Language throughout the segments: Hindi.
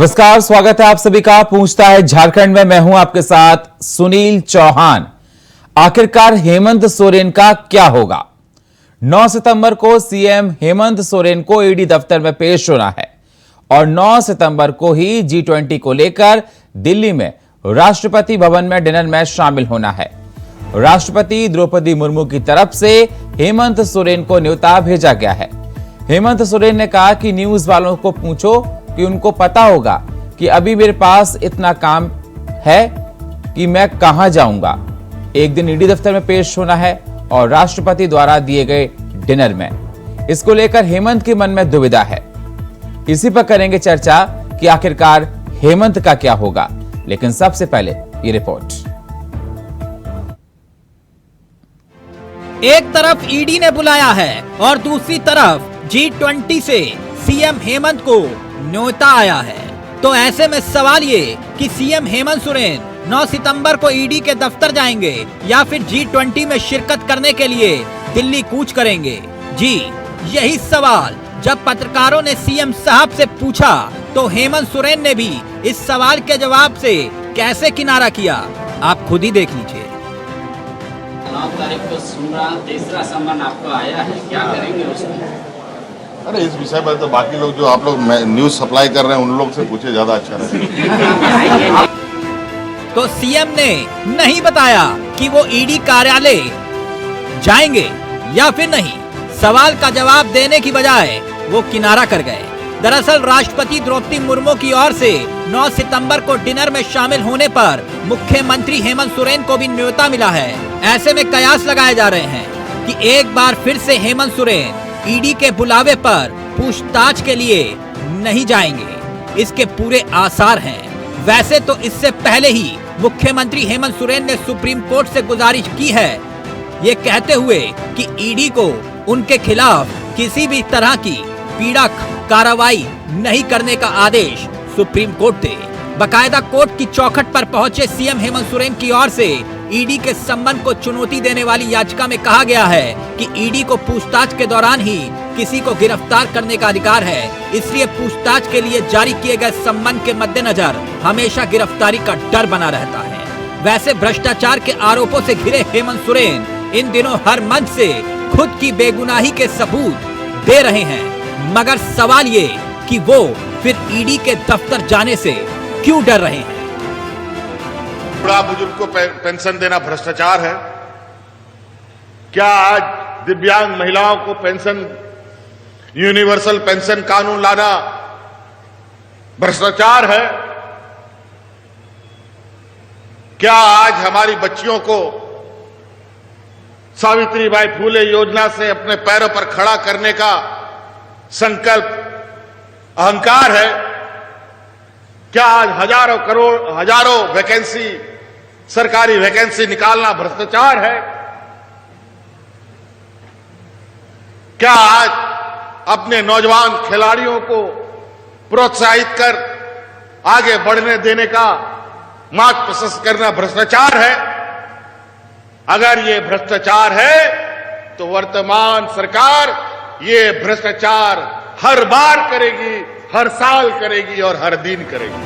नमस्कार, स्वागत है आप सभी का। पूछता है झारखंड में, मैं हूं आपके साथ सुनील चौहान। आखिरकार हेमंत सोरेन का क्या होगा? 9 सितंबर को सीएम हेमंत सोरेन को ईडी दफ्तर में पेश होना है और 9 सितंबर को ही G20 को लेकर दिल्ली में राष्ट्रपति भवन में डिनर में शामिल होना है। राष्ट्रपति द्रौपदी मुर्मू की तरफ से हेमंत सोरेन को न्योता भेजा गया है। हेमंत सोरेन ने कहा कि न्यूज वालों को पूछो कि उनको पता होगा कि अभी मेरे पास इतना काम है कि मैं कहां जाऊंगा। एक दिन ईडी दफ्तर में पेश होना है और राष्ट्रपति द्वारा दिए गए डिनर में। इसको लेकर हेमंत के मन में दुविधा है। इसी पर करेंगे चर्चा कि आखिरकार हेमंत का क्या होगा। लेकिन सबसे पहले ये रिपोर्ट। एक तरफ ईडी ने बुलाया है और दूसरी तरफ G20 से सीएम हेमंत को न्योता आया है। तो ऐसे में सवाल ये कि सीएम हेमंत सोरेन 9 सितंबर को ईडी के दफ्तर जाएंगे या फिर G20 में शिरकत करने के लिए दिल्ली कूच करेंगे। जी, यही सवाल जब पत्रकारों ने सीएम साहब से पूछा तो हेमंत सोरेन ने भी इस सवाल के जवाब से कैसे किनारा किया, आप खुद ही देख लीजिए। 9 तारीख को सुनना तीसरा सम्मान आपको आया है, क्या करेंगे उसमें? अरे इस विषय पर तो बाकी लोग जो आप लोग न्यूज सप्लाई कर रहे हैं उन लोग से पूछे ज्यादा अच्छा रहेगा। तो सीएम ने नहीं बताया कि वो ईडी कार्यालय जाएंगे या फिर नहीं। सवाल का जवाब देने की बजाय वो किनारा कर गए। दरअसल राष्ट्रपति द्रौपदी मुर्मू की ओर से 9 सितंबर को डिनर में शामिल होने पर मुख्यमंत्री हेमंत सोरेन को भी न्योता मिला है। ऐसे में कयास लगाए जा रहे हैं कि एक बार फिर से हेमंत सोरेन ईडी के बुलावे पर पूछताछ के लिए नहीं जाएंगे। इसके पूरे आसार हैं। वैसे तो इससे पहले ही मुख्यमंत्री हेमंत सोरेन ने सुप्रीम कोर्ट से गुजारिश की है, ये कहते हुए कि ईडी को उनके खिलाफ किसी भी तरह की पीड़क कार्रवाई नहीं करने का आदेश सुप्रीम कोर्ट दे। बकायदा कोर्ट की चौखट पर पहुंचे सीएम हेमंत सोरेन की ओर से ईडी के संबंध को चुनौती देने वाली याचिका में कहा गया है कि ईडी को पूछताछ के दौरान ही किसी को गिरफ्तार करने का अधिकार है। इसलिए पूछताछ के लिए जारी किए गए सम्मन के मद्देनजर हमेशा गिरफ्तारी का डर बना रहता है। वैसे भ्रष्टाचार के आरोपों से घिरे हेमंत सोरेन इन दिनों हर मंच से खुद की बेगुनाही के सबूत दे रहे हैं, मगर सवाल ये कि वो फिर ईडी के दफ्तर जाने से क्यों डर रहे हैं? बूढ़ा बुजुर्ग को पेंशन देना भ्रष्टाचार है क्या? आज दिव्यांग महिलाओं को पेंशन, यूनिवर्सल पेंशन कानून लाना भ्रष्टाचार है क्या? आज हमारी बच्चियों को सावित्रीबाई फूले योजना से अपने पैरों पर खड़ा करने का संकल्प अहंकार है क्या? आज हजारों वैकेंसी, सरकारी वैकेंसी निकालना भ्रष्टाचार है क्या? आज अपने नौजवान खिलाड़ियों को प्रोत्साहित कर आगे बढ़ने देने का मार्ग प्रशस्त करना भ्रष्टाचार है? अगर ये भ्रष्टाचार है तो वर्तमान सरकार ये भ्रष्टाचार हर बार करेगी, हर साल करेगी और हर दिन करेगी।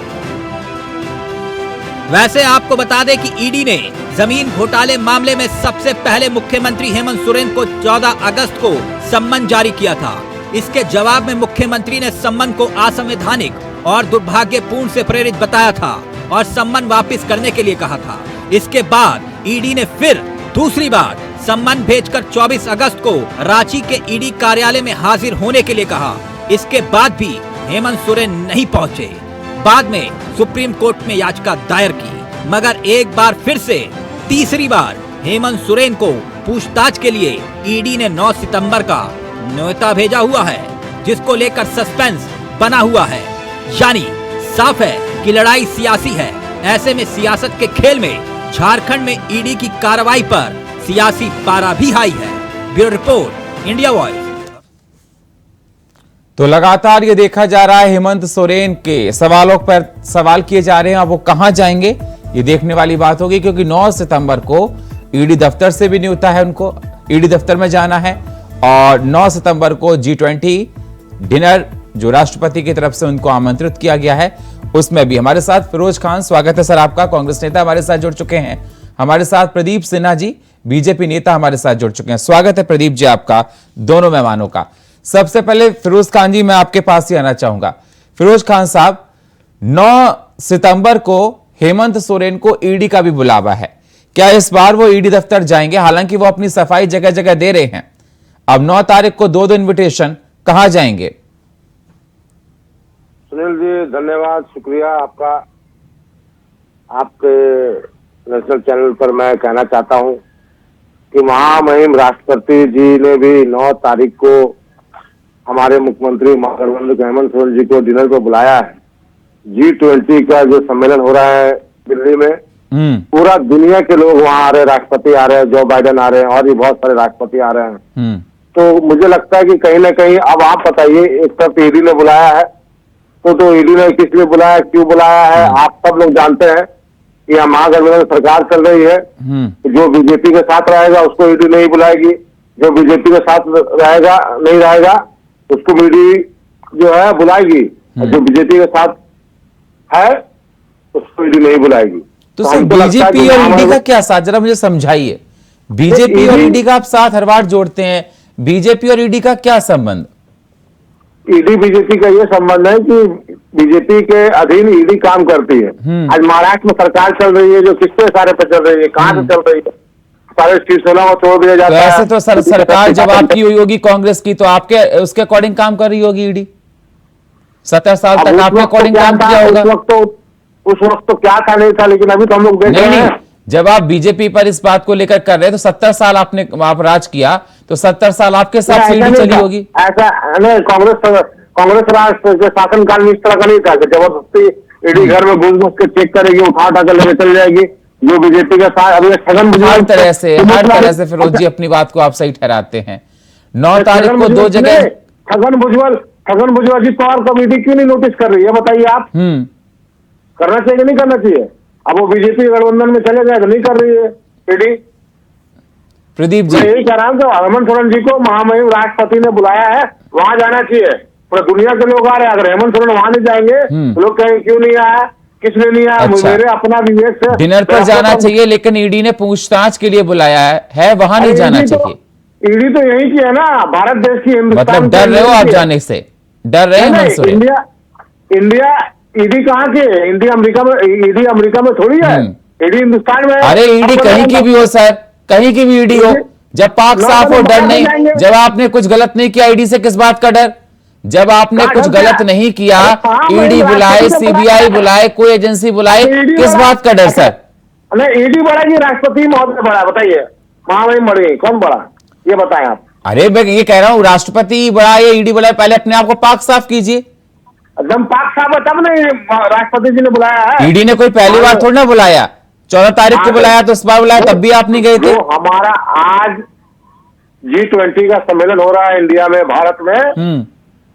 वैसे आपको बता दें कि ईडी ने जमीन घोटाले मामले में सबसे पहले मुख्यमंत्री हेमंत सोरेन को 14 अगस्त को सम्मन जारी किया था। इसके जवाब में मुख्यमंत्री ने सम्मन को असंवैधानिक और दुर्भाग्यपूर्ण से प्रेरित बताया था और सम्मन वापस करने के लिए कहा था। इसके बाद ईडी ने फिर दूसरी बार सम्मन भेजकर 24 अगस्त को रांची के ईडी कार्यालय में हाजिर होने के लिए कहा। इसके बाद भी हेमंत सोरेन नहीं पहुंचे। बाद में सुप्रीम कोर्ट में याचिका दायर की, मगर एक बार फिर से तीसरी बार हेमंत सोरेन को पूछताछ के लिए ईडी ने 9 सितंबर का न्योता भेजा हुआ है, जिसको लेकर सस्पेंस बना हुआ है। यानी साफ है कि लड़ाई सियासी है। ऐसे में सियासत के खेल में झारखंड में ईडी की कार्रवाई पर सियासी पारा भी हाई है। Bureau report, India voice. तो लगातार ये देखा जा रहा है हेमंत सोरेन के सवालों पर सवाल किए जा रहे हैं। अब वो कहां जाएंगे ये देखने वाली बात होगी, क्योंकि 9 सितंबर को ईडी दफ्तर से भी न्योता है, उनको ईडी दफ्तर में जाना है और 9 सितंबर को G20 डिनर जो राष्ट्रपति की तरफ से उनको आमंत्रित किया गया है उसमें भी हमारे साथ फिरोज खान, स्वागत है सर आपका, कांग्रेस नेता हमारे साथ जुड़ चुके हैं। हमारे साथ प्रदीप सिन्हा जी, बीजेपी नेता हमारे साथ जुड़ चुके हैं। स्वागत है प्रदीप जी आपका, दोनों मेहमानों का। सबसे पहले फिरोज खान जी, मैं आपके पास ही आना चाहूंगा। फिरोज खान साहब, 9 सितंबर को हेमंत सोरेन को ईडी का भी बुलावा है, क्या इस बार वो ईडी दफ्तर जाएंगे? हालांकि वो अपनी सफाई जगह जगह दे रहे हैं। अब 9 तारीख को 2 इन्विटेशन, कहां जाएंगे? सुनील जी धन्यवाद, शुक्रिया आपका। आपके नेशनल चैनल पर मैं कहना चाहता हूं कि महामहिम राष्ट्रपति जी ने भी 9 तारीख को हमारे मुख्यमंत्री महागठबंधन हेमंत सोरेन जी को डिनर पर बुलाया है। G20 का जो सम्मेलन हो रहा है दिल्ली में, पूरा दुनिया के लोग वहां आ रहे हैं, राष्ट्रपति आ रहे हैं, जो बाइडेन आ रहे हैं और भी बहुत सारे राष्ट्रपति आ रहे हैं। तो मुझे लगता है कि कहीं ना कहीं, अब आप बताइए, एक तरफ ईडी ने बुलाया है, तो ईडी ने किस लिए बुलाया, क्यों बुलाया है, आप सब लोग जानते हैं कि यहाँ महागठबंधन सरकार चल रही है। जो बीजेपी के साथ रहेगा उसको ईडी नहीं बुलाएगी, जो बीजेपी के साथ रहेगा नहीं रहेगा उसको ईडी जो है बुलाएगी, और जो बीजेपी के साथ है उसको ईडी नहीं बुलाएगी। तो सर बीजेपी और ईडी का क्या साथ, जरा मुझे समझाइए। बीजेपी और ईडी का आप साथ हर बार जोड़ते हैं, बीजेपी और ईडी का क्या संबंध? ईडी बीजेपी का ये संबंध है कि बीजेपी के अधीन ईडी काम करती है। आज महाराष्ट्र में सरकार चल रही है जो किसके सारे पे चल रही है, कहाँ से चल रही है? सारे शिवसेना को छोड़ दिया जाता है। ऐसे तो सरकार जब आपकी हुई होगी कांग्रेस की, तो आपके उसके अकॉर्डिंग काम कर रही होगी ईडी। 70 साल तक आपने अकॉर्डिंग काम किया होगा। उस वक्त तो क्या था नहीं था, लेकिन अभी तो हम लोग देख रहे हैं। जब आप बीजेपी पर इस बात को लेकर कर रहे हैं तो 70 साल आप राज किया, तो 70 साल आपके साथ ईडी चली होगी। ऐसा नहीं, कांग्रेस राष्ट्र के शासनकाल में इस तरह का नहीं था कि जबरदस्ती ईडी घर में घुस के चेक करेगी, उठा कर लेके चल जाएगी। जो बीजेपी के साथ अभी छगन भुजबल, हर तरह से फिरोज जी अपनी बात को आप सही ठहराते हैं। 9 तारीख को 2 जगह छगन भुजबल जी पवार कमेटी क्यों नहीं नोटिस कर रही है, बताइए आप? करना चाहिए नहीं करना चाहिए? अब वो बीजेपी गठबंधन में चले गए तो नहीं कर रही है ईडी। प्रदीप जी यही कह रहा हूँ कि हेमंत सोरेन जी को महामहिम राष्ट्रपति ने बुलाया है, वहां जाना चाहिए। पूरा दुनिया के लोग आ रहे हैं, अगर हेमंत सोरेन वहां नहीं जाएंगे तो लोग कहेंगे क्यों नहीं आया, किसने नहीं आया। अच्छा। मेरे अपना विवेक से डिनर पर जाना चाहिए, लेकिन ईडी ने पूछताछ के लिए बुलाया है, वहां नहीं जाना चाहिए। ईडी तो यही की है ना, भारत देश की, हिंदुस्तान। मतलब डर रहे हो आप जाने से? डर रहे हैं? इंडिया ईडी कहाँ की है? ईडी अमेरिका में थोड़ी है, ईडी हिंदुस्तान में। अरे ईडी कहीं की भी हो सर, कहीं की भी ईडी हो, जब पाक साफ हो डर नहीं। जब आपने कुछ गलत नहीं किया, ईडी से किस बात का डर? जब आपने कुछ गलत नहीं किया, ईडी बुलाए, सीबीआई बुलाए, कोई एजेंसी बुलाए, किस बात का डर सर? नहीं, ईडी बढ़ा कि राष्ट्रपति महोदय बढ़ा, बताइए? महामहिम बढ़ी, कौन बढ़ा ये बताएं आप? अरे मैं ये कह रहा हूँ, राष्ट्रपति बढ़ा या ईडी बढ़ा, पहले अपने आप को पाक साफ कीजिए। एकदम पाक साफ है तब नहीं राष्ट्रपति जी ने बुलाया है। ईडी ने कोई पहली बार थोड़ी ना बुलाया, 14 तारीख को बुलाया तो इस बार बुलाया, तब भी आप नहीं गए थे। हमारा आज G20 का सम्मेलन हो रहा है इंडिया में, भारत में,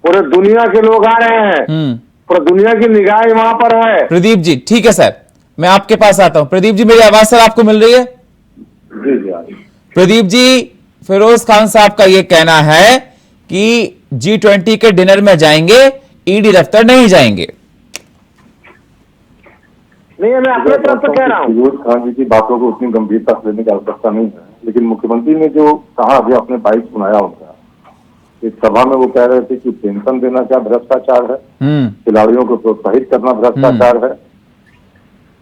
पूरे दुनिया के लोग आ रहे हैं, पूरे दुनिया की निगाह वहां पर है। प्रदीप जी ठीक है सर, मैं आपके पास आता हूं। प्रदीप जी मेरी आवाज सर आपको मिल रही है? जी। प्रदीप जी, फिरोज खान साहब का यह कहना है कि G20 के डिनर में जाएंगे, ईडी दफ्तर नहीं जाएंगे। नहीं, मैं अपने तरफ से कह रहा हूँ। फिरोज खान जी की बातों को उतनी गंभीरता से लेने की आवश्यकता नहीं है, लेकिन मुख्यमंत्री ने जो कहा, अभी आपने बाइक सुनाया उनका, इस सभा में वो कह रहे थे कि पेंशन देना क्या भ्रष्टाचार है, खिलाड़ियों को प्रोत्साहित करना भ्रष्टाचार है,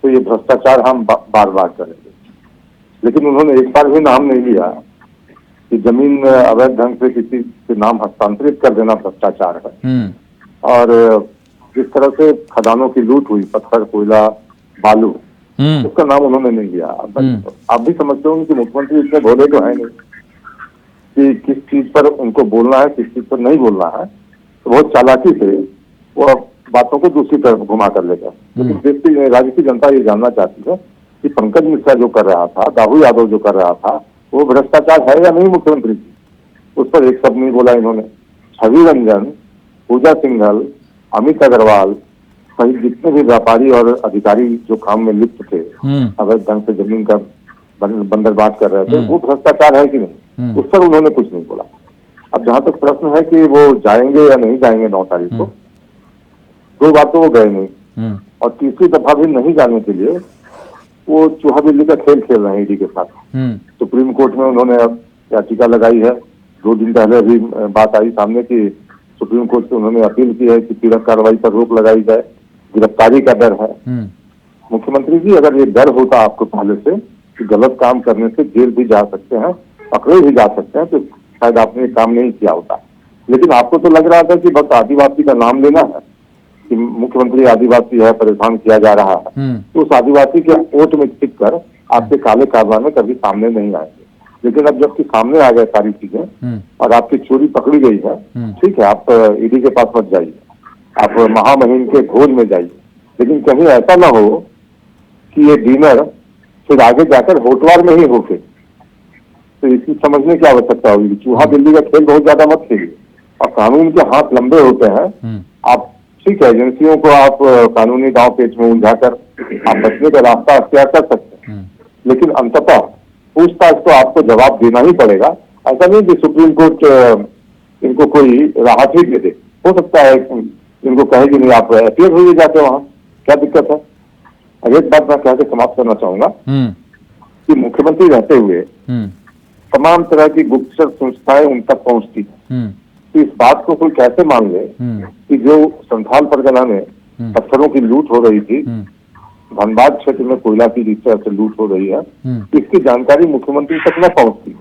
तो ये भ्रष्टाचार हम बार बार करेंगे। लेकिन उन्होंने एक बार भी नाम नहीं लिया कि जमीन अवैध ढंग से किसी के नाम हस्तांतरित कर देना भ्रष्टाचार है। और जिस तरह से खदानों की लूट हुई, पत्थर, कोयला, बालू, उसका नाम उन्होंने नहीं लिया। आप भी समझते होंगे कि मुख्यमंत्री इतने भोले तो है नहीं कि किस चीज पर उनको बोलना है, किस चीज पर नहीं बोलना है, तो बहुत चालाकी से वो बातों को दूसरी तरफ घुमा कर लेगा। लेकिन देश की, राज्य की जनता ये जानना चाहती है कि पंकज मिश्रा जो कर रहा था, राहुल यादव जो कर रहा था, वो भ्रष्टाचार है या नहीं मुख्यमंत्री जी? उस पर एक शब्द नहीं बोला इन्होंने। छवि रंजन, पूजा सिंघल, अमित अग्रवाल सहित जितने भी व्यापारी और अधिकारी जो काम में लिप्त थे, अवैध ढंग से जमीन का बंदरबाज कर रहे थे, वो भ्रष्टाचार है कि नहीं, उस पर उन्होंने कुछ नहीं बोला। अब जहां तक प्रश्न है कि वो जाएंगे या नहीं जाएंगे 9 तारीख को, 2 बार तो वो गए नहीं, और तीसरी दफा भी नहीं जाने के लिए वो चूहा बिल्ली का खेल खेल रहे हैं ईडी के साथ। सुप्रीम कोर्ट में उन्होंने अब याचिका लगाई है। 2 दिन पहले अभी बात आई सामने कि सुप्रीम कोर्ट से उन्होंने अपील की है कि पीड़क कार्रवाई पर रोक लगाई जाए, गिरफ्तारी का डर है। मुख्यमंत्री जी, अगर ये डर होता आपको पहले से कि गलत काम करने से जेल भी जा सकते हैं, पकड़े भी जा सकते हैं, तो शायद आपने ये काम नहीं किया होता। लेकिन आपको तो लग रहा था कि बस आदिवासी का नाम लेना है कि मुख्यमंत्री आदिवासी है, परेशान किया जा रहा है, तो उस आदिवासी के वोट में टिक कर आपके काले कारनामे कभी सामने नहीं आएंगे। लेकिन अब जबकि सामने आ गए सारी चीजें और आपकी चोरी पकड़ी गई है, ठीक है, आप ईडी के पास मत जाइए, आप महामहिम के खोज में जाइए, लेकिन कहीं ऐसा ना हो कि ये डिनर फिर आगे जाकर होटवार में ही होके, तो इसकी समझने की आवश्यकता होगी। चूहा बिल्ली का खेल बहुत ज्यादा मत खेलिए, और कानून के हाथ लंबे होते हैं। आप ठीक है, एजेंसियों को आप कानूनी दांव पेच में उलझाकर आप बचने का रास्ता अख्तियार कर सकते हैं, लेकिन अंततः पूछताछ तो आपको जवाब देना ही पड़ेगा। ऐसा नहीं कि सुप्रीम कोर्ट इनको कोई राहत ही दे दे, हो सकता है इनको कहेगी नहीं आप अपियर होइए जाके, वहां क्या दिक्कत है। और एक बात मैं कहकर समाप्त करना चाहूंगा कि मुख्यमंत्री रहते हुए तमाम तरह की गुप्तचर संस्थाएं उन तक पहुंचती है, तो इस बात को कोई कैसे मान ले कि जो संथाल परगना में पत्थरों की लूट हो रही थी, धनबाद क्षेत्र में कोयला की जिस तरह से लूट हो रही है, इसकी जानकारी मुख्यमंत्री तक न पहुंचती।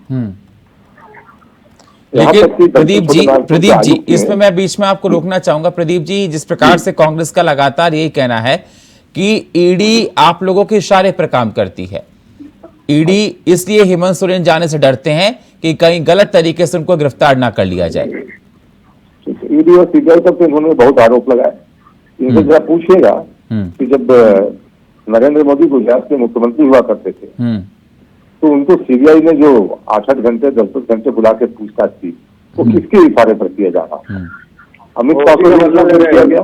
लेकिन प्रदीप जी इसमें मैं बीच में आपको रोकना चाहूंगा। प्रदीप जी, जिस प्रकार से कांग्रेस का लगातार यही कहना है कि ईडी आप लोगों के इशारे पर काम करती है, ईडी इसलिए हेमंत सोरेन जाने से डरते हैं कि कहीं गलत तरीके से उनको गिरफ्तार ना कर लिया जाए। ईडी और सीबीआई पर तो इन्होंने बहुत आरोप लगाए। इनसे जरा पूछिएगा कि जब नरेंद्र मोदी गुजरात के मुख्यमंत्री हुआ करते थे, तो उनको सीबीआई ने जो 8-8 घंटे 10-10 घंटे बुला के पूछताछ की, वो किसके इशारे पर किया जा रहा? अमित शाह को किया गया,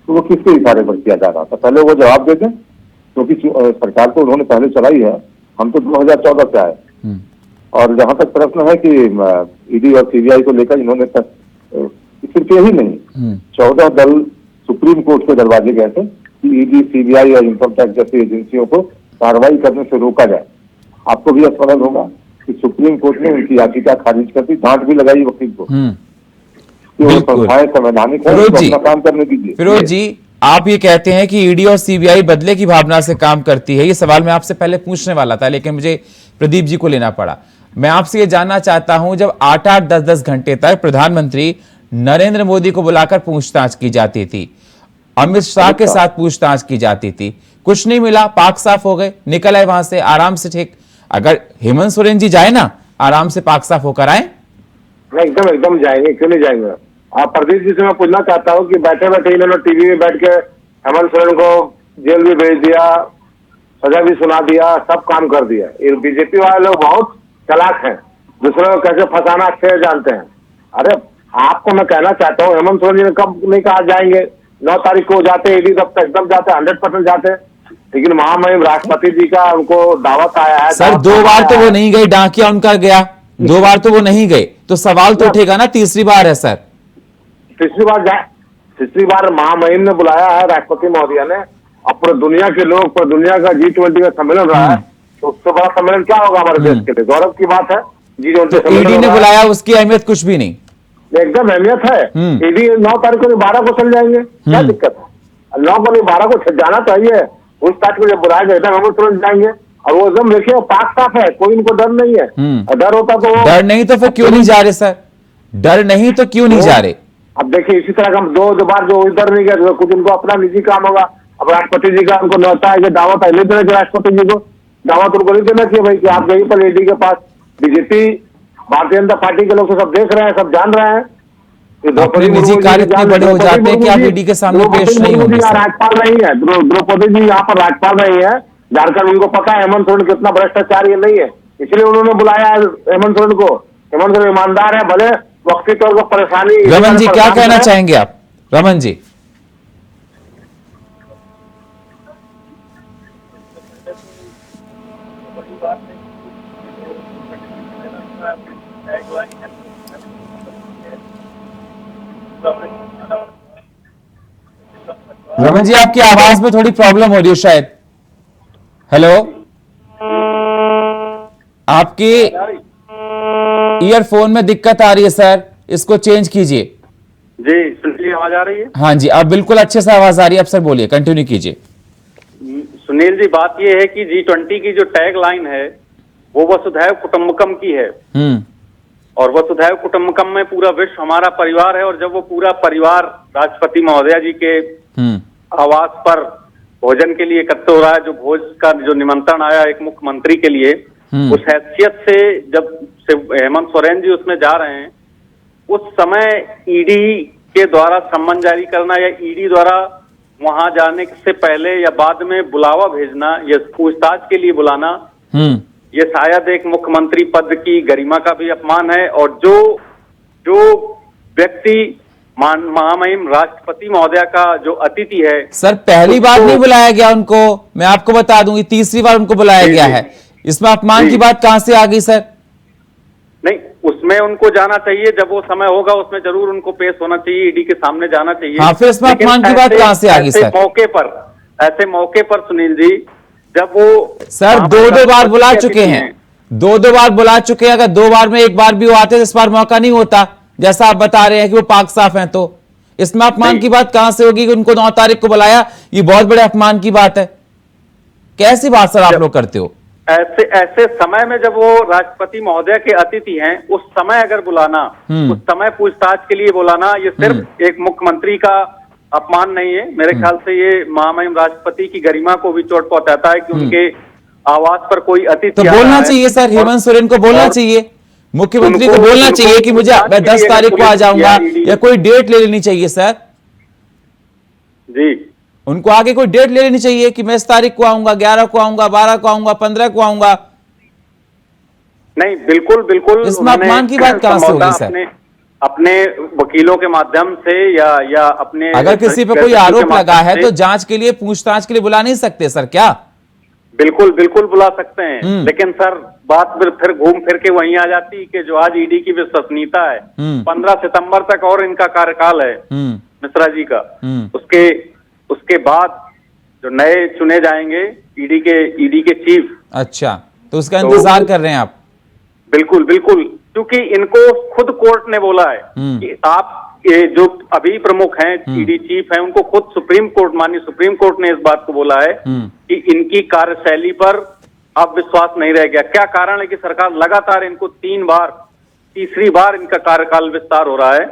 तो वो किसके इशारे पर किया जा रहा था? पहले वो जवाब देते, क्योंकि सरकार तो उन्होंने पहले चलाई है, हम तो 2014 से आए। और जहां तक प्रश्न है कि ईडी और सीबीआई को लेकर इन्होंने सिर्फ यही नहीं, 14 दल सुप्रीम कोर्ट के दरवाजे गए थे कि ईडी, सीबीआई और इनकम टैक्स जैसी एजेंसियों को कार्रवाई करने से रोका जाए। आपको भी स्मरण होगा कि सुप्रीम कोर्ट ने उनकी याचिका खारिज कर दी, डांट भी लगाई वकील को कि वो संस्थाएं संवैधानिक है, तो अपना काम करने दीजिए। फिरोज जी, आप ये कहते हैं कि ईडी और सीबीआई बदले की भावना से काम करती है। ये सवाल मैं आपसे पहले पूछने वाला था, लेकिन मुझे प्रदीप जी को लेना पड़ा। मैं आपसे ये जानना चाहता हूं, जब 8-8, 10-10 घंटे तक प्रधानमंत्री नरेंद्र मोदी को बुलाकर पूछताछ की जाती थी, अमित शाह के साथ पूछताछ की जाती थी, कुछ नहीं मिला, पाक साफ हो गए, निकल आए वहां से आराम से। ठीक, अगर हेमंत सोरेन जी जाए ना, आराम से पाक साफ होकर आए। एकदम जाएंगे, क्यों नहीं जाएंगे। आप प्रदीप जी से मैं पूछना चाहता हूँ कि बैठे बैठे इन्होंने टीवी में बैठ के हेमंत सोरेन को जेल भी भेज दिया, सजा भी सुना दिया, सब काम कर दिया। ये बीजेपी वाले लोग बहुत चालाक हैं, दूसरे को कैसे फंसाना अच्छे जानते हैं। अरे आपको मैं कहना चाहता हूँ, हेमंत सोरेन जी ने कब नहीं कहा जाएंगे, 9 तारीख को जाते, ईडी दफ्तर एकदम जाते, 100% जाते, लेकिन महामहिम राष्ट्रपति जी का उनको दावत आया है। सर 2 बार तो वो नहीं गए, डाकिया उनका गया, 2 बार तो वो नहीं गए, तो सवाल तो उठेगा ना, तीसरी बार है सर। तीसरी बार महामहिम ने बुलाया है राष्ट्रपति महोदय ने, और पूरे दुनिया के लोग, पूरे दुनिया का G20 का सम्मेलन रहा है, तो उससे बड़ा सम्मेलन क्या होगा हमारे देश के लिए? गौरव की बात है। G20 ईडी ने बुलाया, उसकी अहमियत कुछ भी नहीं, एकदम अहमियत है। ईडी 9 तारीख को 12 को चल जाएंगे, क्या दिक्कत है? 9 को 12 को जाना चाहिए, उस तारीख को जब बुलाएंगे एकदम हम तुरंत जाएंगे। और वो एकदम देखिए पाक साफ है, कोई इनको डर नहीं है। डर होता तो डर नहीं तो फिर क्यों नहीं जा रहे सर? डर नहीं तो क्यों नहीं जा रहे? अब देखिए इसी तरह का हम 2 बार जो इधर नहीं गए, कुछ उनको अपना निजी काम होगा। अब राष्ट्रपति जी का उनको न्योता है कि दावत नहीं देना चाहिए, राष्ट्रपति जी को दावत उनको नहीं देना चाहिए भाई कि आप गई पर ईडी के पास। बीजेपी, भारतीय जनता पार्टी के लोग तो सब देख रहे हैं, सब जान रहे हैं। अपने निजी कार्य इतने बड़े हो जाते हैं कि आप ईडी के सामने पेश नहीं होंगे। राज्यपाल नहीं है, द्रौपदी जी यहाँ पर राज्यपाल नहीं है झारखंड। उनको पता है हेमंत सोरेन कितना भ्रष्टाचार ये नहीं है, इसलिए उन्होंने बुलाया हेमंत सोरेन को। हेमंत सोरेन ईमानदार है, भले वक्ती तौर पर परेशानी। रमन जी क्या कहना चाहेंगे आप? रमन जी रमन जी, आपकी आवाज में थोड़ी प्रॉब्लम हो रही है शायद। हेलो, आपकी ईयरफोन में दिक्कत आ रही है सर, इसको चेंज कीजिए। जी सुनील, आवाज आ रही है? हाँ जी, अब बिल्कुल अच्छे से आवाज आ रही है। अब सर बोलिए, कंटिन्यू कीजिए। सुनील जी, बात यह है कि G20 की जो टैग लाइन है वो वसुधैव कुटुंबकम की है। और वसुधैव कुटुंबकम में पूरा विश्व हमारा परिवार है। और जब वो पूरा परिवार राष्ट्रपति महोदया जी के आवास पर भोजन के लिए इकट्ठे हो रहा है, जो भोज का जो निमंत्रण आया एक मुख्यमंत्री के लिए, उस हैसियत से जब हेमंत सोरेन जी उसमें जा रहे हैं, उस समय ईडी के द्वारा सम्मन जारी करना या ईडी द्वारा वहां जाने से पहले या बाद में बुलावा भेजना या पूछताछ के लिए बुलाना, ये शायद एक मुख्यमंत्री पद की गरिमा का भी अपमान है। और जो व्यक्ति महामहिम राष्ट्रपति महोदया का जो अतिथि है सर, पहली बार नहीं बुलाया गया उनको, मैं आपको बता दूंगी, तीसरी बार उनको बुलाया गया है। इसमें अपमान की बात कहां से आ गई सर? नहीं, उसमें उनको जाना चाहिए, जब वो समय होगा उसमें जरूर उनको पेश होना चाहिए, ईडी के सामने जाना चाहिए। हाँ, फिर इसमें अपमान की बात कहां से आ गई सर? ऐसे मौके पर सुनील जी, जब वो सर दो बार बुला चुके हैं, दो बार बुला चुके हैं। अगर 2 बार में 1 बार भी वो आते तो इस बार मौका नहीं होता, जैसा आप बता रहे हैं कि वो पाक साफ हैं। तो इसमें अपमान की बात कहां से होगी कि उनको 9 तारीख को बुलाया? ये बहुत बड़े अपमान की बात है। कैसी बात सर आप लोग करते हो? ऐसे समय में जब वो राष्ट्रपति महोदय के अतिथि हैं, उस समय अगर बुलाना, उस समय पूछताछ के लिए बुलाना, ये सिर्फ एक मुख्यमंत्री का अपमान नहीं है। मेरे ख्याल से ये महामहिम राष्ट्रपति की गरिमा को भी चोट पहुंचाता है कि उनके आवास पर कोई अतिथि तो बोलना चाहिए सर, हेमंत सोरेन को बोलना चाहिए, मुख्यमंत्री को बोलना चाहिए कि मुझे मैं 10 तारीख को आ जाऊंगा, या कोई डेट ले लेनी चाहिए सर जी। उनको आगे कोई डेट ले लेनी चाहिए कि मैं इस तारीख को आऊंगा, 11 को आऊंगा, 12 को आऊंगा, 15 को आऊंगा। नहीं, बिल्कुल इसमें अपमान की बात कहां से होगी सर? अपने वकीलों के माध्यम से या अपने, अगर किसी पे कोई आरोप लगा है तो जांच के लिए, पूछताछ के लिए बुला नहीं सकते सर क्या? बिल्कुल बुला सकते हैं, लेकिन सर बात फिर घूम फिर के वहीं आ जाती कि जो आज ईडी की विश्वसनीयता है, 15 सितंबर तक और इनका कार्यकाल है मिश्रा जी का, उसके बाद जो नए चुने जाएंगे ईडी के चीफ। अच्छा, तो उसका इंतजार कर रहे हैं आप? बिल्कुल, क्योंकि इनको खुद कोर्ट ने बोला है कि आप जो अभी प्रमुख हैं, ईडी चीफ हैं, उनको खुद माननीय सुप्रीम कोर्ट ने इस बात को बोला है कि इनकी कार्यशैली पर अब विश्वास नहीं रह गया। क्या कारण है कि सरकार लगातार इनको तीसरी बार इनका कार्यकाल विस्तार हो रहा है,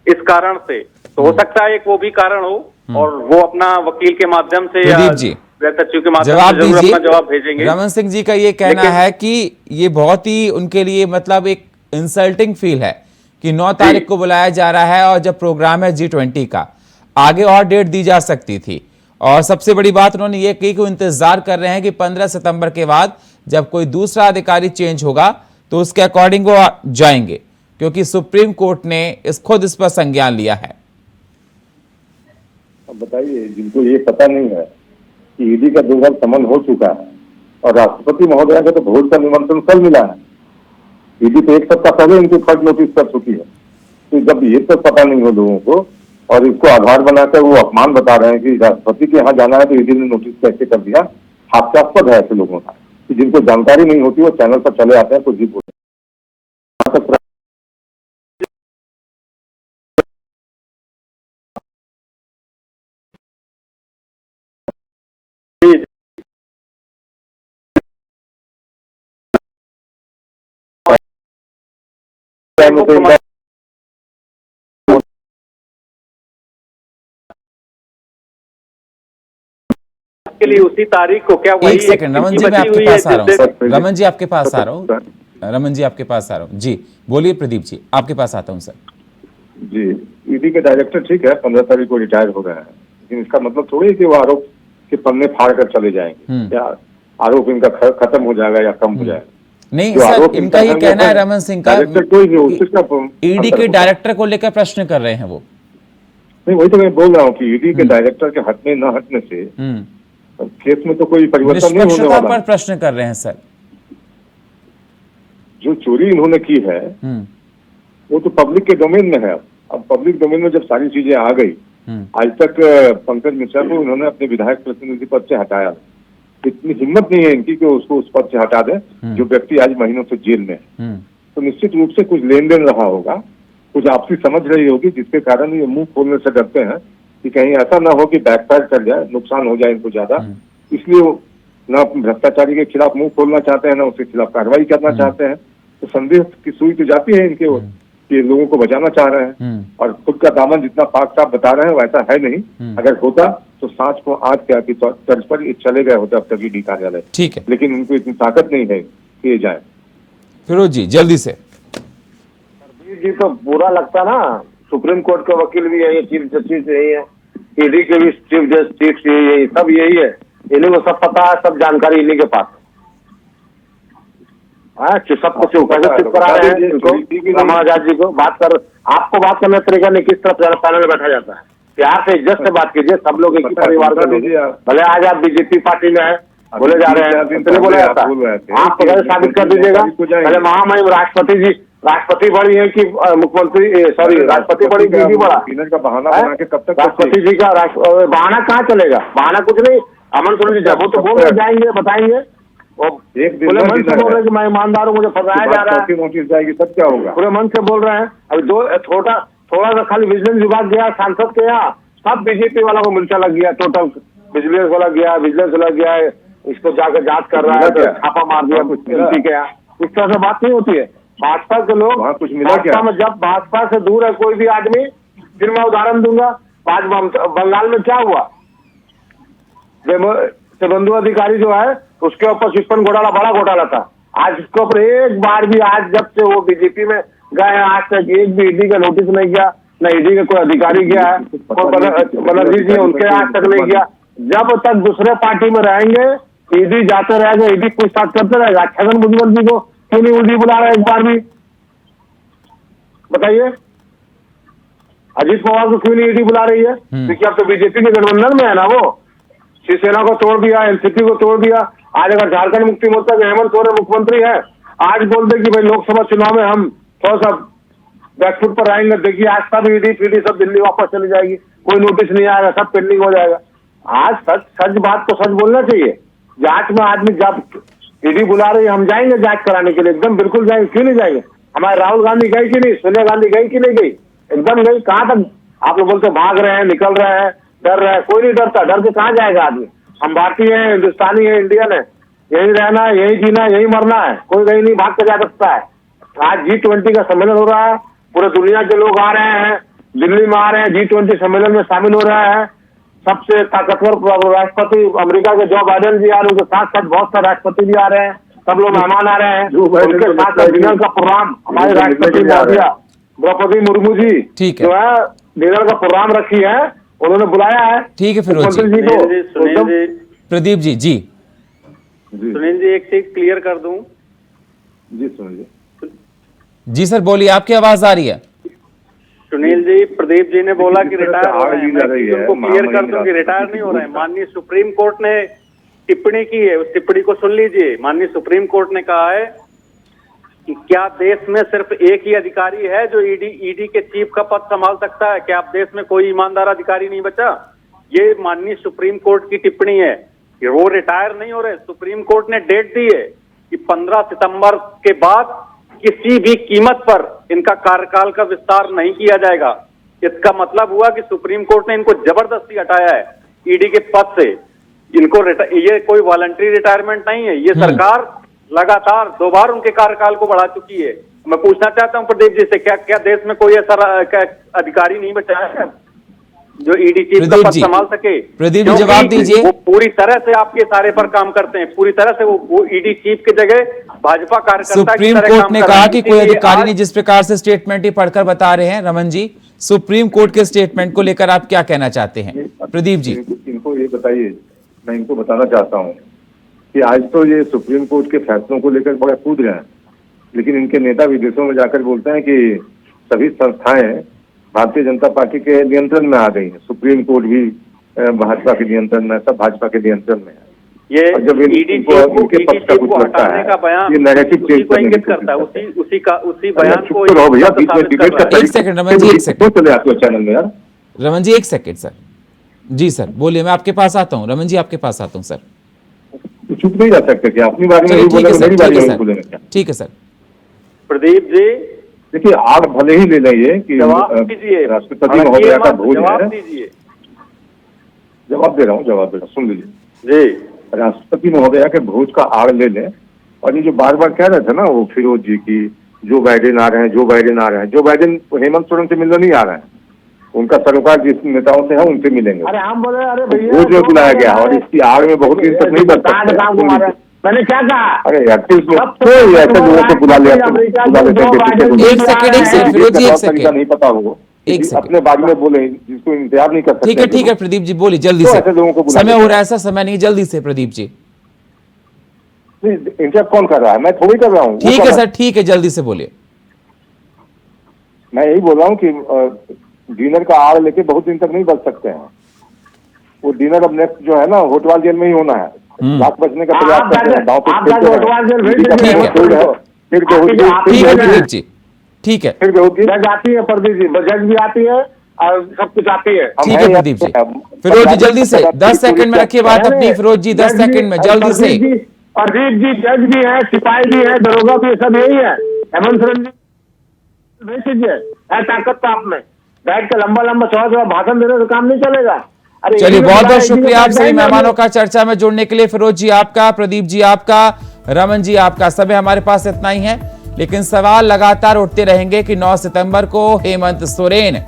इस कारण से। तो हो सकता है एक वो भी कारण हो, और वो अपना वकील के माध्यम से या सचिव के माध्यम से जरूर अपना जवाब भेजेंगे। रमन सिंह जी का ये कहना है कि ये बहुत ही उनके लिए मतलब एक इंसल्टिंग फील है कि 9 तारीख को बुलाया जा रहा है, और जब प्रोग्राम है G20 का, आगे और डेट दी जा सकती थी। और सबसे बड़ी बात उन्होंने ये कही कि वो इंतजार कर रहे हैं कि 15 सितंबर के बाद जब कोई दूसरा अधिकारी चेंज होगा तो उसके अकॉर्डिंग वो जाएंगे, क्योंकि सुप्रीम कोर्ट ने खुद इस पर संज्ञान लिया है। अब बताइए, जिनको ये पता नहीं है कि ईडी का 2 बार समन हो चुका है और राष्ट्रपति महोदय का तो भोज का निमंत्रण कल मिला है, ईडी तो 1 सप्ताह पहले इनको फर्ज नोटिस कर चुकी है। तो जब ये तक पता नहीं हो लोगों को और इसको आधार बनाकर वो अपमान बता रहे हैं कि राष्ट्रपति के यहाँ जाना है तो ईडी ने नोटिस कैसे कर दिया, हास्यास्पद है ऐसे लोगों का कि जिनको जानकारी नहीं होती वो चैनल पर चले आते हैं, कुछ भी बोलते हैं। के लिए उसी तारीख को क्या वही 1 सेकंड रमन जी, मैं आपके पास आ रहा हूँ। रमन जी आपके पास आ रहा हूँ। रमन जी आपके पास आ रहा हूँ। जी बोलिए प्रदीप जी, आपके पास आता हूँ सर। जी, ईडी के डायरेक्टर ठीक है 15 तारीख को रिटायर हो गए हैं, लेकिन इसका मतलब थोड़ी है कि वो आरोप के पन्ने फाड़ कर चले जाएंगे या आरोप इनका खत्म हो जाएगा या कम हो जाएगा। नहीं सर, इनका ये कहना है रमन सिंह का, ईडी के डायरेक्टर को लेकर प्रश्न कर रहे हैं वो। नहीं, वही तो मैं बोल रहा हूँ कि ईडी के डायरेक्टर के हटने न हटने से केस में तो कोई परिवर्तन नहीं होने वाला। पर प्रश्न कर रहे हैं सर। जो चोरी इन्होंने की है वो तो पब्लिक के डोमेन में है। अब पब्लिक डोमेन में जब सारी चीजें आ गई आज तक पंकज मिश्रा को उन्होंने अपने विधायक प्रतिनिधि पद से हटाया। इतनी हिम्मत नहीं है इनकी कि उसको उस पद से हटा दें जो व्यक्ति आज महीनों से जेल में है। तो निश्चित रूप से कुछ लेन देन रहा होगा, कुछ आपसी समझ रही होगी, जिसके कारण ये मुंह खोलने से डरते हैं कि कहीं ऐसा ना हो कि बैकफायर कर जाए, नुकसान हो जाए इनको ज्यादा। इसलिए वो ना भ्रष्टाचारी के खिलाफ मुंह खोलना चाहते हैं, ना उसके खिलाफ कार्रवाई करना चाहते हैं। तो संदेह की सुई तो जाती है इनके ओर कि लोगों को बचाना चाह रहे हैं, और खुद का दामन जितना पाक साफ बता रहे हैं वैसा है नहीं। अगर होता तो सांच को आग क्या की तर्ज पर ये चले गए होते अब तक ईडी कार्यालय। ठीक है, लेकिन इनको इतनी ताकत नहीं है कि ये जाए। फिरोज जी जल्दी से। जी तो बुरा लगता ना, सुप्रीम कोर्ट के वकील भी यही है, चीफ जस्टिस यही है, ईडी के भी चीफ जस्टिस यही, सब यही है। इन्हीं को सब पता है, सब जानकारी इन्हीं के पास है। सब कुछ उपस्थित करा रहे हैं इनको, रमा आजाद जी को बात कर, आपको बात करने का तरीका नहीं, किस तरह पैनल में बैठा जाता है। प्यार से इज्जत से बात कीजिए, सब लोग एक ही परिवार का लोग। भले आज आप बीजेपी पार्टी में है, बोले जा रहे हैं, इसलिए बोला जाता है। आप तो कैसे साबित कर दीजिएगा? पहले महामहिम राष्ट्रपति बड़ी है कि मुख्यमंत्री, सॉरी राष्ट्रपति बड़ी, बीजेपी बड़ा? का बहाना बना के कब तक राष्ट्रपति जी का बहाना कहाँ चलेगा? बहाना कुछ नहीं। अमन सोरेन जी वो तो बोल रहे जाएंगे, बताएंगे, एक दिन पूरे मन से बोल रहे हैं कि मैं ईमानदार हूँ, मुझे फंसाया जा रहा है, नोटिस जाएगी, सब क्या होगा? पूरे मन से बोल रहे हैं। अभी थोड़ा सा खाली विजिलेंस विभाग गया, सांसद के यहाँ सब बीजेपी वाला को मिर्चा लग गया, टोटल विजिलेंस वाला गया, विजिलेंस वाला गया है, इसको जाकर जांच कर रहा है, तो छापा मार दिया कुछ एमपी के यहाँ। इस तरह से बात नहीं होती है। भाजपा के लोग, कुछ मिला भाजपा में जब भाजपा से दूर है कोई भी आदमी, फिर मैं उदाहरण दूंगा, आज बंगाल में क्या हुआ, शुभेंदु अधिकारी जो है उसके ऊपर चिटफंड घोटाला बड़ा घोटाला था। आज उसके ऊपर एक बार भी, आज जब से वो बीजेपी में गए हैं, आज तक एक भी ईडी का नोटिस नहीं किया, न ईडी का कोई अधिकारी गया है, बनर्जी जी उनके आज तक नहीं किया। जब तक दूसरे पार्टी में रहेंगे ईडी जाते रहेगा, ईडी पूछताछ करते रहेगा। छगन भुजबल जी को क्यों नहीं ईडी बुला रहा है एक बार भी, बताइए? अजीत पवार को क्यों नहीं ईडी बुला रही है? क्योंकि अब तो बीजेपी के गठबंधन में है ना, वो शिवसेना को तोड़ दिया, एनसीपी को तोड़ दिया। आज अगर झारखंड मुक्ति मोर्चा के हेमंत सोरेन मुख्यमंत्री है, आज बोल दे कि भाई लोकसभा चुनाव में हम थोड़ा सा बैकफुट पर आएंगे, देखिए आज सब ईडी फीडी सब दिल्ली वापस चली जाएगी, कोई नोटिस नहीं आएगा, सब पेंडिंग हो जाएगा। आज सच बात को सच बोलना चाहिए। जांच में आदमी जब ईडी बुला रही है, हम जाएंगे जांच कराने के लिए, एकदम बिल्कुल जाएंगे, क्यों नहीं जाएंगे? हमारे राहुल गांधी गई कि नहीं, सोनिया गांधी गई कि नहीं गई? एकदम गई। कहाँ तक आप लोग बोलते भाग रहे हैं, निकल रहे हैं, डर रहे हैं? कोई नहीं डरता, डर के कहाँ जाएगा आदमी? हम भारतीय हैं, हिंदुस्तानी है, इंडियन है, यही रहना है, यही जीना है, यही मरना है, कोई कहीं नहीं भाग के जा सकता है। आज G20 का सम्मेलन हो रहा है, पूरे दुनिया के लोग आ रहे हैं, दिल्ली में आ रहे हैं, G20 सम्मेलन में शामिल हो रहे हैं। सबसे ताकतवर राष्ट्रपति अमेरिका के जो बाइडेन जी आ रहे हैं, उनके साथ साथ बहुत सारे राष्ट्रपति भी आ रहे हैं, सब लोग मेहमान आ रहे हैं। उनके साथ साथ डिनर का प्रोग्राम हमारे राष्ट्रपति द्रौपदी मुर्मू जी जो है डिनर का प्रोग्राम रखी है, उन्होंने बुलाया है। ठीक है फिरोज जी को। प्रदीप जी जी सुनील जी एक चीज क्लियर कर दूं। जी सुनील जी सर बोलिए, आपकी आवाज आ रही है। सुनील जी, प्रदीप जी ने बोला कि रिटायर हो रहे हैं, मैं उनको क्लियर कर दूं कि रिटायर नहीं हो रहे हैं। माननीय सुप्रीम कोर्ट ने टिप्पणी की है, उस टिप्पणी को सुन लीजिए। माननीय सुप्रीम कोर्ट ने कहा है कि क्या देश में सिर्फ एक ही अधिकारी है जो ईडी के चीफ का पद संभाल सकता है? क्या आप देश में कोई ईमानदार अधिकारी नहीं बचा? ये माननीय सुप्रीम कोर्ट की टिप्पणी है कि वो रिटायर नहीं हो रहे। सुप्रीम कोर्ट ने डेट दी है कि 15 सितंबर के बाद किसी भी कीमत पर इनका कार्यकाल का विस्तार नहीं किया जाएगा। इसका मतलब हुआ कि सुप्रीम कोर्ट ने इनको जबरदस्ती हटाया है ईडी के पद से। इनको ये कोई वॉलंटरी रिटायरमेंट नहीं है। ये सरकार लगातार 2 बार उनके कार्यकाल को बढ़ा चुकी है। मैं पूछना चाहता हूं प्रदीप जी से, क्या देश में कोई ऐसा अधिकारी नहीं बचा है जो ईडी चीफ का पद संभाल सके? प्रदीप जी जवाब दीजिए। वो पूरी तरह से आपके इशारे पर काम करते हैं, पूरी तरह से वो ईडी चीफ की जगह भाजपा कार्यकर्ता सुप्रीम कोर्ट ने कहा कि कोई अधिकारी नहीं, जिस प्रकार से स्टेटमेंट ही पढ़कर बता रहे हैं रमन जी, सुप्रीम कोर्ट के स्टेटमेंट को लेकर आप क्या कहना चाहते हैं? प्रदीप जी इनको ये बताइए, मैं इनको बताना चाहता हूँ कि आज तो ये सुप्रीम कोर्ट के फैसलों को लेकर बड़ा कूद रहे हैं, लेकिन इनके नेता विदेशों में जाकर बोलते हैं कि सभी संस्थाएं भारतीय जनता पार्टी के नियंत्रण में आ गई है। सुप्रीम कोर्ट भी भाजपा के नियंत्रण में, सब भाजपा के नियंत्रण में है। ये जब इनके पक्ष का कुछ लगता है, ये नेगेटिव चेंज को इंगित करता है। उसी बयान को भैया, बीच में डिबेट का एक सेकंड रमन जी, एक सेकंड चले आते हो चैनल में यार। रमन जी एक सेकेंड सर। जी सर बोलिए, मैं आपके पास आता हूं। रमन जी आपके पास आता हूं सर। तो चुप नहीं रह सकते क्या? अपनी बारे में चलिए नहीं ठीक है बोले, सर, मेरी ठीक बारे है में सर, बोलेंगे क्या? ठीक है सर। प्रदीप जी देखिए, आग भले ही ले लेंगे कि जवाब दीजिए, राष्ट्रपति महोदय का भोज जवाब है। दीजिए। जवाब दे रहा हूँ, जवाब दे रहा हूँ, सुन लीजिए। जी राष्ट्रपति महोदया के भोज का आड़ ले लें। और ये जो बार बार कह रहे थे ना वो फिरोज जी की, जो बाइडेन आ रहे हैं, जो बाइडेन आ रहे हैं, जो बाइडेन हेमंत सोरेन से मिलने नहीं आ रहे हैं, उनका सरोकार जिस नेताओं से है उनसे मिलेंगे। अरे हम बोले अरे भैया भोज में बुलाया गया और इसकी आड़ में बहुत दिन तक नहीं बच सकते। मैंने क्या कहा? अरे यार तो ऐसे लोगों को बुला लिया, बुला लेते हैं। एक सेकंड, एक सेकंड फिरोज जी, एक सेकंड, नहीं पता हो, एक सेकंड। अपने बारे में बोले जिसको इंतजार नहीं कर सकते। ठीक है प्रदीप जी बोलिए जल्दी तो से, ऐसे लोगों को बुला समय लेते हो रहा है, ऐसा समय नहीं, जल्दी से प्रदीप जी। इंटरप्ट कौन कर रहा है? मैं थोड़ी कर रहा हूँ। ठीक है सर, ठीक है, जल्दी से बोलिए। मैं यही बोल रहा हूँ कि डिनर का आड़ लेके बहुत दिन तक नहीं बच सकते हैं। वो डिनर अब नेक्स्ट जो है ना होटवाल जेल में ही होना है। लाख बचने का प्रयास कर रहे हैं, गाँव पे आप होटवाल जेल भेज दीजिए। ठीक है। फिर ठीक है प्रदीप जी, ठीक है, फिर जज आती है प्रदीप जी, जज भी आती है और सब कुछ आती है। ठीक है प्रदीप जी। फिरोज जी जल्दी से 10 सेकंड में रखिए बात अपनी। फिरोज जी 10 सेकंड में जल्दी से। प्रदीप जी जज भी है, सिपाही भी है, दरोगा भी, सब यही है। हेमंत सोरेन जी भेज दीजिए, है ताकत तो आप में। बैठ के लंबा लंबा चौड़ा भाषण देने से काम नहीं चलेगा। अरे चलिए इसी में बहुत बहुत इसी में शुक्रिया आप बैठ सभी जाएंगे मेहमानों का चर्चा में जुड़ने के लिए। फिरोज जी आपका, प्रदीप जी आपका, रमन जी आपका। समय हमारे पास इतना ही है, लेकिन सवाल लगातार उठते रहेंगे कि 9 सितंबर को हेमंत सोरेन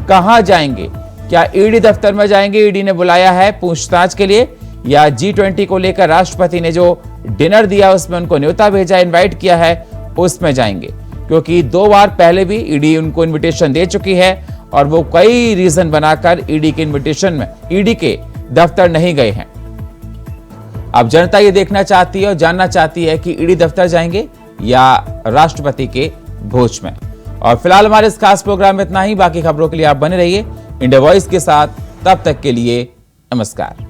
कहां जाएंगे। क्या ईडी दफ्तर में जाएंगे, ईडी ने बुलाया है पूछताछ के लिए, या G20 को लेकर राष्ट्रपति ने जो डिनर दिया उसमें उनको न्योता भेजा, इनवाइट किया है, उसमें जाएंगे। क्योंकि 2 बार पहले भी ईडी उनको इनविटेशन दे चुकी है और वो कई रीजन बनाकर ईडी के इनविटेशन में, ईडी के दफ्तर नहीं गए हैं। अब जनता ये देखना चाहती है और जानना चाहती है कि ईडी दफ्तर जाएंगे या राष्ट्रपति के भोज में। और फिलहाल हमारे इस खास प्रोग्राम में इतना ही। बाकी खबरों के लिए आप बने रहिए इंडिया वॉइस के साथ। तब तक के लिए नमस्कार।